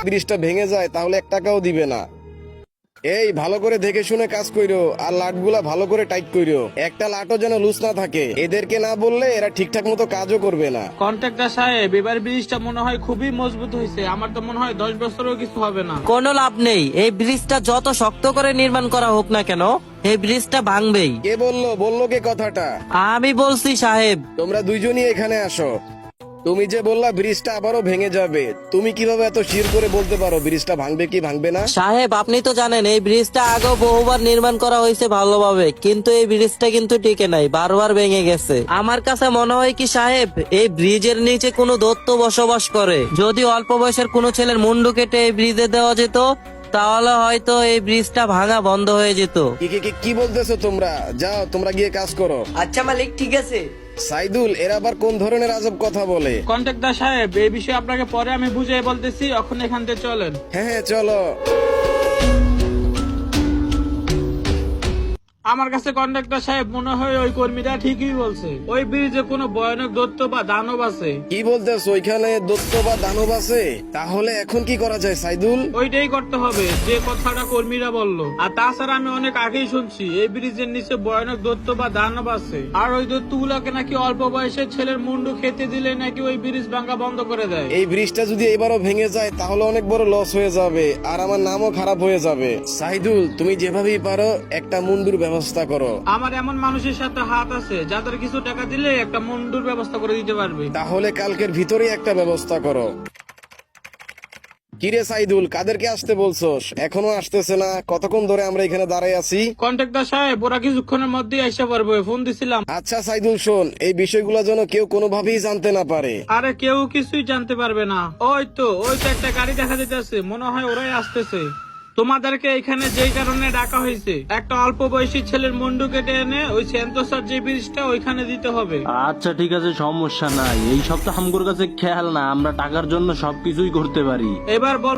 ব্রিজটা ভেঙে যায় তাহলে 1 টাকাও দিবে না। এই ভালো করে দেখে শুনে কাজ কইরো, আর লাটগুলা ভালো করে টাইট কইরো, একটা লাটও যেন লুজ না থাকে। এদেরকে না বললে এরা ঠিকঠাক মতো কাজও করবে না। কন্ট্রাক্টর সাহেব, এবার ব্রিজটা মনে হয় খুবই মজবুত হয়েছে। আমার তো মনে হয় 10 বছরও কিছু হবে না। কোনো লাভ নেই, এই ব্রিজটা যত শক্ত করে নির্মাণ করা হোক না কেন, এই ব্রিজটা ভাঙবেই। কে বললো কে কথাটা? আমি বলছি সাহেব। তোমরা দুইজনই এখানে আসো। তুমি যে বললা ব্রিজটা আবারও ভেঙে যাবে, তুমি কিভাবে এত শির করে বলতে পারো ব্রিজটা ভাঙবে কি ভাঙবে না? সাহেব আপনি তো জানেন এই ব্রিজটা আগেও বহুবার নির্মাণ করা হয়েছে ভালোভাবে, কিন্তু এই ব্রিজটা কিন্তু টিকে নাই, বারবার ভেঙে গেছে। আমার কাছে মনে হয় কি সাহেব, এই ব্রিজের নিচে কোনো দৈত্য বসবাস করে। যদি অল্প বয়সের কোনো ছেলের মুন্ডু কেটে এই ব্রিজে দেওয়া যেত, তাহলে হয়তো এই ব্রিজটা ভাঙা বন্ধ হয়ে যেত। কি বলতেছো তোমরা? যাও তোমরা গিয়ে কাজ করো। আচ্ছা মালিক, ঠিক আছে। সাইদুল, এরা আবার কোন ধরনের আজব কথা বলে? কন্ট্রাক্টর সাহেব, এই বিষয়ে আপনাকে পরে আমি বুঝিয়ে বলতেছি, এখন এখান থেকে চলেন। হ্যাঁ চলো। আমার কাছে কন্ট্রাক্টর সাহেব মনে হয় ওই কর্মীরা ঠিকই বলছে, ওই ব্রিজে কোনো ভয়ানক দৈত্য বা দানব আছে। কি বলতেছো? ওইখানে দৈত্য বা দানব আছে? তাহলে এখন কি করা যায় সাইদুল? ওইটাই করতে হবে যে কথাটা কর্মীরা বললো। আর তাছাড়া আমি অনেক আগেই শুনছি এই ব্রিজের নিচে ভয়ানক দৈত্য বা দানব আছে, আর ওই দৈত্যগুলোকে নাকি অল্প বয়সের ছেলের মুন্ডু খেতে দিলে নাকি ওই ব্রিজ ভাঙা বন্ধ করে দেয়। এই ব্রিজটা যদি এবারও ভেঙে যায় তাহলে অনেক বড় লস হয়ে যাবে, আর আমার নামও খারাপ হয়ে যাবে। সাইদুল, তুমি যেভাবেই পারো একটা মুন্ডুর ব্যবস্থা করো। আমার এমন মানুষের সাথে হাত আছে যাদের কিছু টাকা দিলে একটা মুন্ডুর ব্যবস্থা করে দিতে পারবে। তাহলে কালকের ভিতরেই একটা ব্যবস্থা করো। কিরে সাইদুল, কাদেরকে আসতে বলছস? এখনো আসতেছে না? কতক্ষণ ধরে আমরা এখানে দাঁড়ায় আছি? কন্ট্রাক্টর সাহেব, ওরা কিছুক্ষণের মধ্যেই এসে পারবে, ফোন দিছিলাম। আচ্ছা সাইদুল শোন, এই বিষয়গুলো যেন কেউ কোনোভাবেই জানতে না পারে। আরে কেউ কিছুই জানতে পারবে না। ওই তো একটা গাড়ি দেখা যেতেছে, মনে হয় ওরাই আসতেছে। তোমাদেরকে এখানে যেই কারণে ডাকা হয়েছে, একটা অল্প বয়সী ছেলের মুন্ডু কেটে এনে ওই সেন্তোসার যে ব্রিজটা ওইখানে দিতে হবে। আচ্ছা ঠিক আছে, সমস্যা নাই। এই সব তো আমগোর কাছে খেয়াল না, আমরা টাকার জন্য সবকিছুই করতে পারি। এবার বল